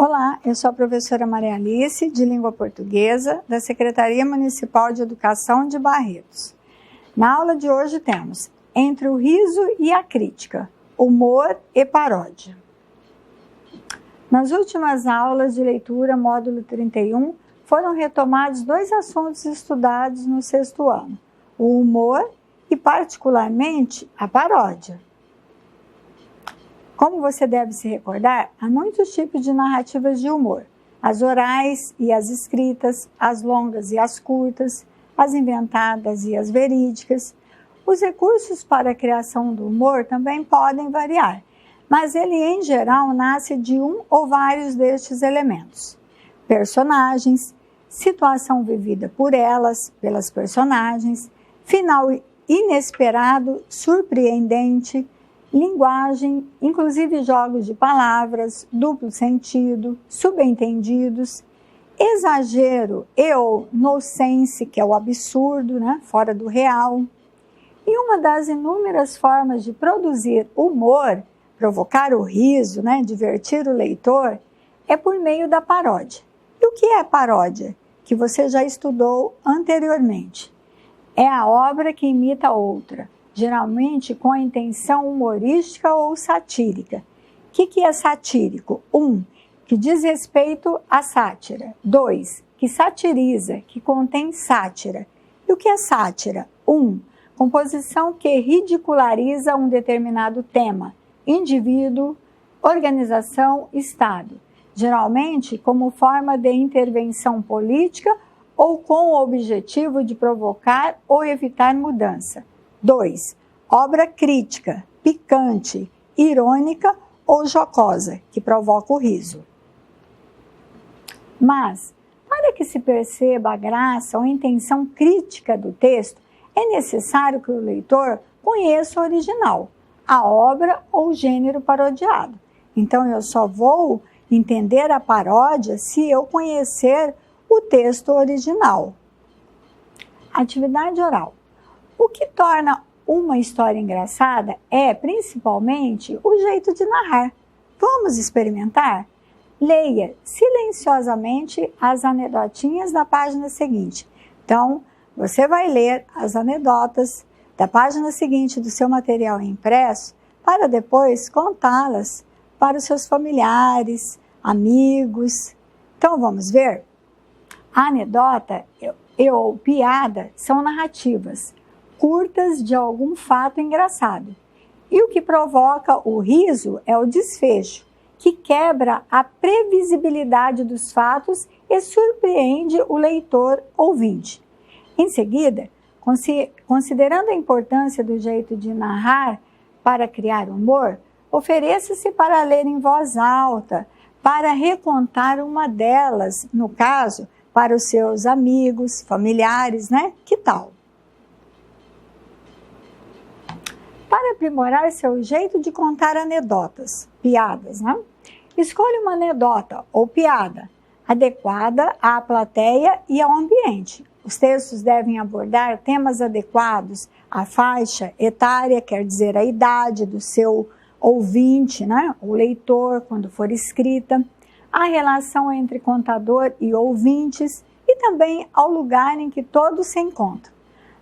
Olá, eu sou a professora Maria Alice, de Língua Portuguesa, da Secretaria Municipal de Educação de Barretos. Na aula de hoje temos Entre o riso e a crítica, humor e paródia. Nas últimas aulas de leitura, módulo 31, foram retomados dois assuntos estudados no sexto ano, o humor e, particularmente, a paródia. Como você deve se recordar, há muitos tipos de narrativas de humor. As orais e as escritas, as longas e as curtas, as inventadas e as verídicas. Os recursos para a criação do humor também podem variar, mas ele, em geral, nasce de um ou vários destes elementos. Personagens, situação vivida por elas, pelas personagens, final inesperado, surpreendente, linguagem, inclusive jogos de palavras, duplo sentido, subentendidos, exagero e ou nonsense, que é o absurdo, fora do real. E uma das inúmeras formas de produzir humor, provocar o riso, divertir o leitor, é por meio da paródia. E o que é paródia? Que você já estudou anteriormente. É a obra que imita outra, geralmente com a intenção humorística ou satírica. O que é satírico? 1. Que diz respeito à sátira. 2. Que satiriza, que contém sátira. E o que é sátira? 1. Composição que ridiculariza um determinado tema, indivíduo, organização, Estado, geralmente como forma de intervenção política ou com o objetivo de provocar ou evitar mudança. 2. Obra crítica, picante, irônica ou jocosa, que provoca o riso. Mas, para que se perceba a graça ou a intenção crítica do texto, é necessário que o leitor conheça o original, a obra ou o gênero parodiado. Então, eu só vou entender a paródia se eu conhecer o texto original. Atividade oral. O que torna uma história engraçada é, principalmente, o jeito de narrar. Vamos experimentar? Leia silenciosamente as anedotinhas da página seguinte. Então, você vai ler as anedotas da página seguinte do seu material impresso para depois contá-las para os seus familiares, amigos. Então, vamos ver? A anedota ou piada são narrativas curtas de algum fato engraçado. E o que provoca o riso é o desfecho, que quebra a previsibilidade dos fatos e surpreende o leitor ouvinte. Em seguida, considerando a importância do jeito de narrar para criar humor, ofereça-se para ler em voz alta, para recontar uma delas, no caso, para os seus amigos, familiares, Que tal? Para aprimorar seu jeito de contar anedotas, piadas, Escolha uma anedota ou piada adequada à plateia e ao ambiente. Os textos devem abordar temas adequados à faixa etária, quer dizer, a idade do seu ouvinte, o leitor, quando for escrita, a relação entre contador e ouvintes e também ao lugar em que todos se encontram.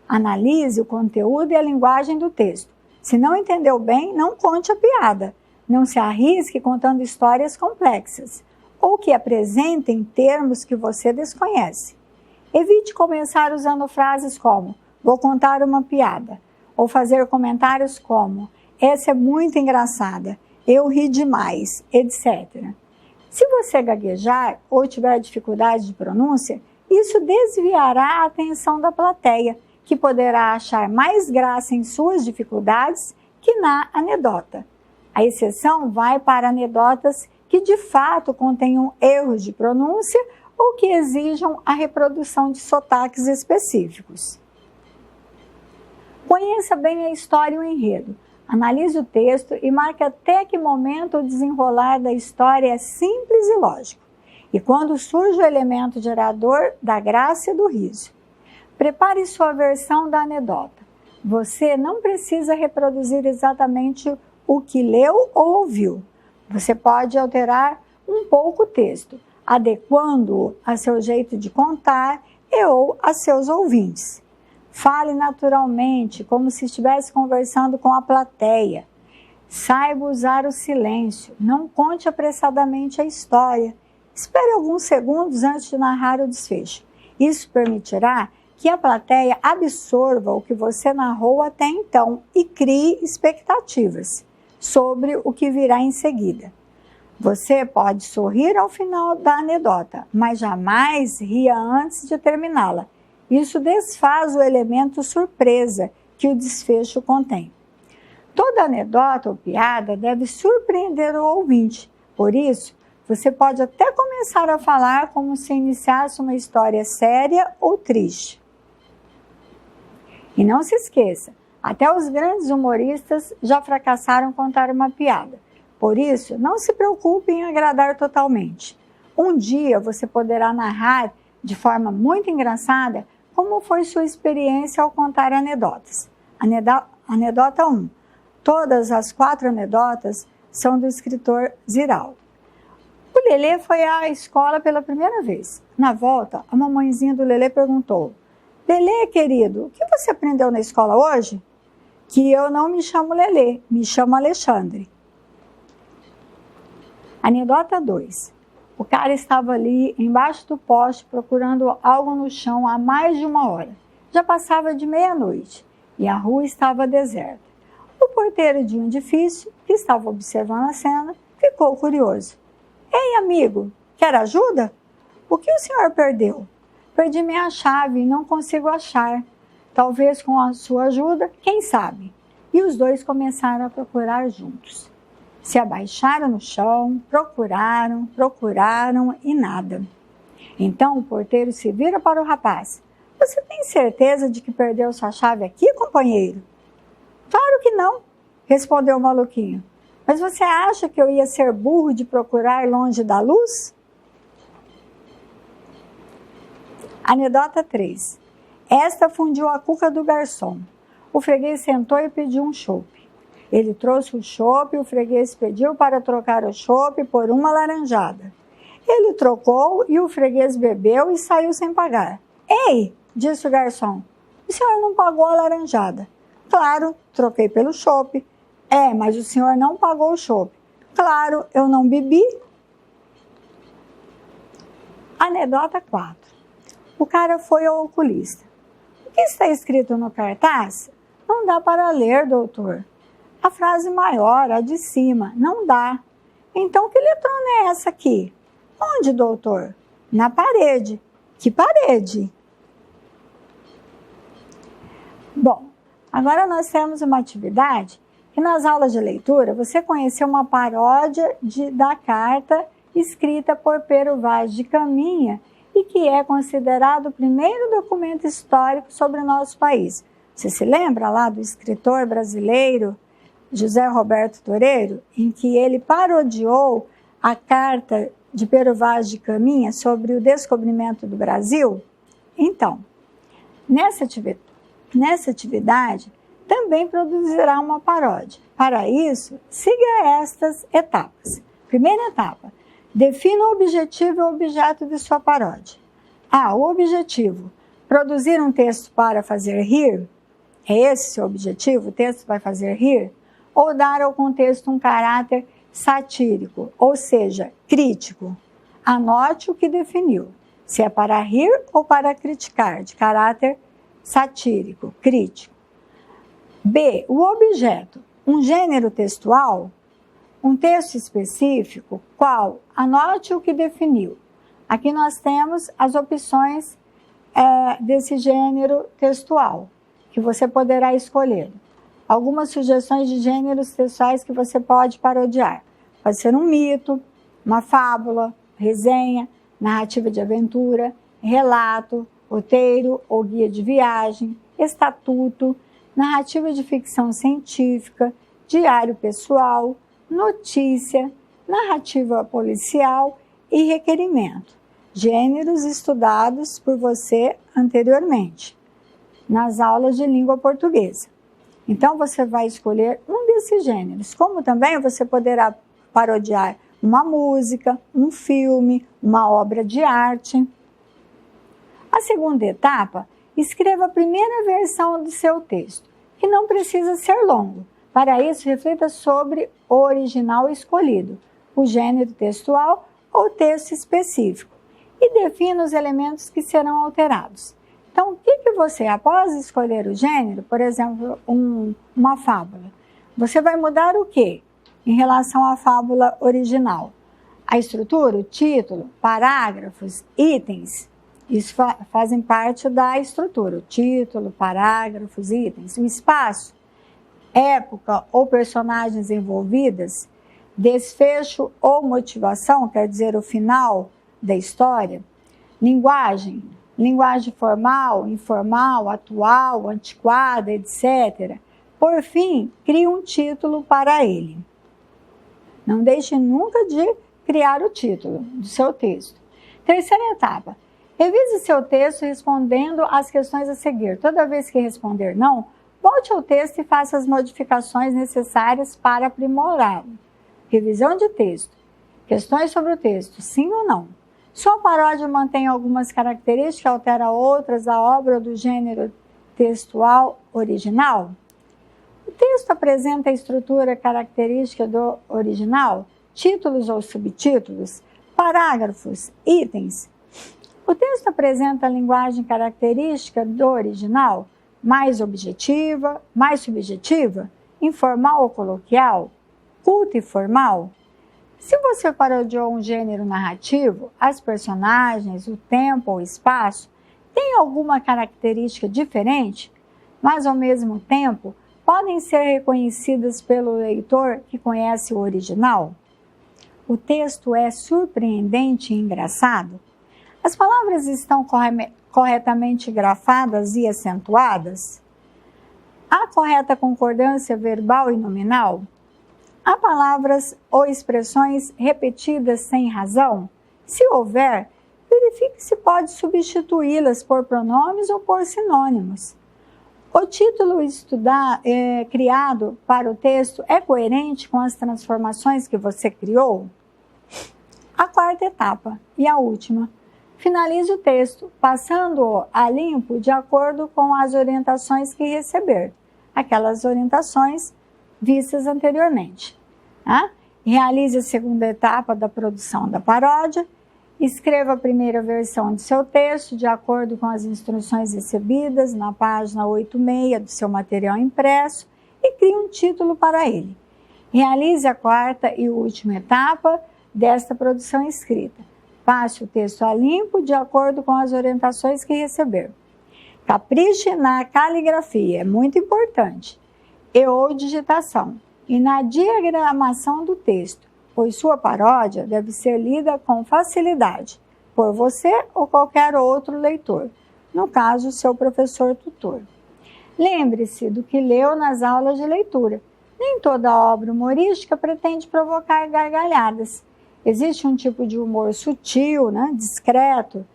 Analise o conteúdo e a linguagem do texto. Se não entendeu bem, não conte a piada. Não se arrisque contando histórias complexas ou que apresentem termos que você desconhece. Evite começar usando frases como "vou contar uma piada" ou fazer comentários como "essa é muito engraçada", "eu ri demais", etc. Se você gaguejar ou tiver dificuldade de pronúncia, isso desviará a atenção da plateia, que poderá achar mais graça em suas dificuldades que na anedota. A exceção vai para anedotas que de fato contenham erros de pronúncia ou que exijam a reprodução de sotaques específicos. Conheça bem a história e o enredo. Analise o texto e marque até que momento o desenrolar da história é simples e lógico, e quando surge o elemento gerador da graça e do riso. Prepare sua versão da anedota. Você não precisa reproduzir exatamente o que leu ou ouviu. Você pode alterar um pouco o texto, adequando-o a seu jeito de contar e ou a seus ouvintes. Fale naturalmente, como se estivesse conversando com a plateia. Saiba usar o silêncio, não conte apressadamente a história. Espere alguns segundos antes de narrar o desfecho. Isso permitirá que a plateia absorva o que você narrou até então e crie expectativas sobre o que virá em seguida. Você pode sorrir ao final da anedota, mas jamais ria antes de terminá-la. Isso desfaz o elemento surpresa que o desfecho contém. Toda anedota ou piada deve surpreender o ouvinte. Por isso, você pode até começar a falar como se iniciasse uma história séria ou triste. E não se esqueça, até os grandes humoristas já fracassaram em contar uma piada. Por isso, não se preocupe em agradar totalmente. Um dia você poderá narrar de forma muito engraçada como foi sua experiência ao contar anedotas. Anedota 1. Todas as 4 anedotas são do escritor Ziraldo. O Lelê foi à escola pela primeira vez. Na volta, a mamãezinha do Lelê perguntou: Lelê, querido, o que você aprendeu na escola hoje? Que eu não me chamo Lelê, me chamo Alexandre. Anedota 2. O cara estava ali embaixo do poste procurando algo no chão há mais de 1 hora. Já passava de meia-noite e a rua estava deserta. O porteiro de um edifício, que estava observando a cena, ficou curioso. Ei, amigo, quer ajuda? O que o senhor perdeu? Perdi minha chave e não consigo achar. Talvez com a sua ajuda, quem sabe? E os dois começaram a procurar juntos. Se abaixaram no chão, procuraram e nada. Então o porteiro se vira para o rapaz. Você tem certeza de que perdeu sua chave aqui, companheiro? Claro que não, respondeu o maluquinho. Mas você acha que eu ia ser burro de procurar longe da luz? Anedota 3. Esta fundiu a cuca do garçom. O freguês sentou e pediu um chope. Ele trouxe o chope e o freguês pediu para trocar o chope por uma laranjada. Ele trocou e o freguês bebeu e saiu sem pagar. Ei, disse o garçom, o senhor não pagou a laranjada. Claro, troquei pelo chope. Mas o senhor não pagou o chope. Claro, eu não bebi. Anedota 4. O cara foi ao oculista. O que está escrito no cartaz? Não dá para ler, doutor. A frase maior, a de cima, não dá. Então, que letrona é essa aqui? Onde, doutor? Na parede. Que parede? Bom, agora nós temos uma atividade que nas aulas de leitura você conheceu uma paródia da carta escrita por Pero Vaz de Caminha e que é considerado o primeiro documento histórico sobre o nosso país. Você se lembra lá do escritor brasileiro José Roberto Toreiro, em que ele parodiou a carta de Pero Vaz de Caminha sobre o descobrimento do Brasil? Então, nessa atividade, também produzirá uma paródia. Para isso, siga estas etapas. Primeira etapa, defina o objetivo e o objeto de sua paródia. O objetivo, produzir um texto para fazer rir? É esse seu objetivo? O texto vai fazer rir? Ou dar ao contexto um caráter satírico, ou seja, crítico? Anote o que definiu, se é para rir ou para criticar, de caráter satírico, crítico. B, o objeto, um gênero textual, um texto específico, qual? Anote o que definiu. Aqui nós temos as opções desse gênero textual, que você poderá escolher. Algumas sugestões de gêneros textuais que você pode parodiar. Pode ser um mito, uma fábula, resenha, narrativa de aventura, relato, roteiro ou guia de viagem, estatuto, narrativa de ficção científica, diário pessoal, notícia, narrativa policial e requerimento. Gêneros estudados por você anteriormente, nas aulas de língua portuguesa. Então, você vai escolher um desses gêneros. Como também você poderá parodiar uma música, um filme, uma obra de arte. A segunda etapa, escreva a primeira versão do seu texto, que não precisa ser longo. Para isso, reflita sobre o original escolhido, o gênero textual ou texto específico, e defina os elementos que serão alterados. Então, o que você, após escolher o gênero, por exemplo, uma fábula, você vai mudar o quê em relação à fábula original? A estrutura, o título, parágrafos, itens, isso fazem parte da estrutura, o título, parágrafos, itens, o espaço, época ou personagens envolvidas, desfecho ou motivação, quer dizer, o final da história, linguagem formal, informal, atual, antiquada, etc. Por fim, crie um título para ele. Não deixe nunca de criar o título do seu texto. Terceira etapa, revise seu texto respondendo às questões a seguir. Toda vez que responder não, volte ao texto e faça as modificações necessárias para aprimorá-lo. Revisão de texto. Questões sobre o texto, sim ou não? Sua paródia mantém algumas características, altera outras da obra ou do gênero textual original? O texto apresenta a estrutura característica do original? Títulos ou subtítulos? Parágrafos? Itens? O texto apresenta a linguagem característica do original? Mais objetiva, mais subjetiva, informal ou coloquial, culta e formal? Se você parodiou um gênero narrativo, as personagens, o tempo ou espaço têm alguma característica diferente, mas ao mesmo tempo podem ser reconhecidas pelo leitor que conhece o original? O texto é surpreendente e engraçado? As palavras estão corretamente grafadas e acentuadas? Há correta concordância verbal e nominal? Há palavras ou expressões repetidas sem razão? Se houver, verifique se pode substituí-las por pronomes ou por sinônimos. O título criado para o texto é coerente com as transformações que você criou? A quarta etapa e a última. Finalize o texto, passando-o a limpo de acordo com as orientações que receber, aquelas orientações vistas anteriormente. Realize a segunda etapa da produção da paródia, escreva a primeira versão de seu texto de acordo com as instruções recebidas na página 86 do seu material impresso e crie um título para ele. Realize a quarta e última etapa desta produção escrita. Passe o texto a limpo de acordo com as orientações que receber. Capriche na caligrafia, é muito importante, ou digitação, e na diagramação do texto, pois sua paródia deve ser lida com facilidade, por você ou qualquer outro leitor, no caso, seu professor tutor. Lembre-se do que leu nas aulas de leitura. Nem toda obra humorística pretende provocar gargalhadas. Existe um tipo de humor sutil, discreto,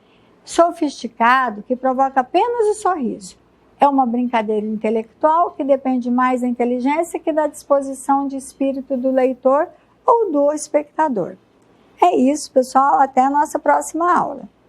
sofisticado, que provoca apenas o sorriso. É uma brincadeira intelectual que depende mais da inteligência que da disposição de espírito do leitor ou do espectador. É isso, pessoal. Até a nossa próxima aula.